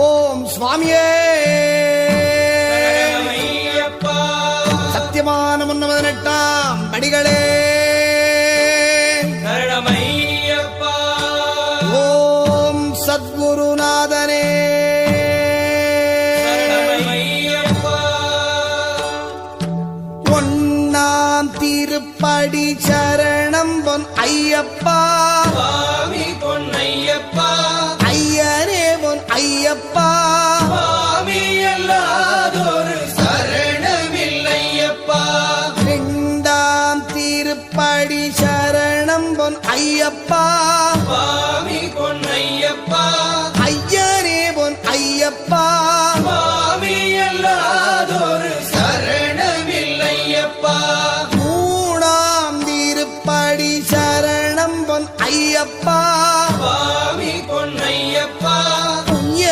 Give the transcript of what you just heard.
ஓம் சுவாமியே சத்தியமான 18 படிகளே ஓம் சத்குருநாதனே ஒன்னாம் திருப்படி சரணம் பொன் ஐயப்பா பொன்னையப்பா ஐயனே பொன் ஐயப்பா எல்லாதொரு சரணமில்லையப்பா இரண்டாம் திருப்படி சரணம் பொன் ஐயப்பா பொன்னையப்பா ஐயனே பொன் ஐயப்பா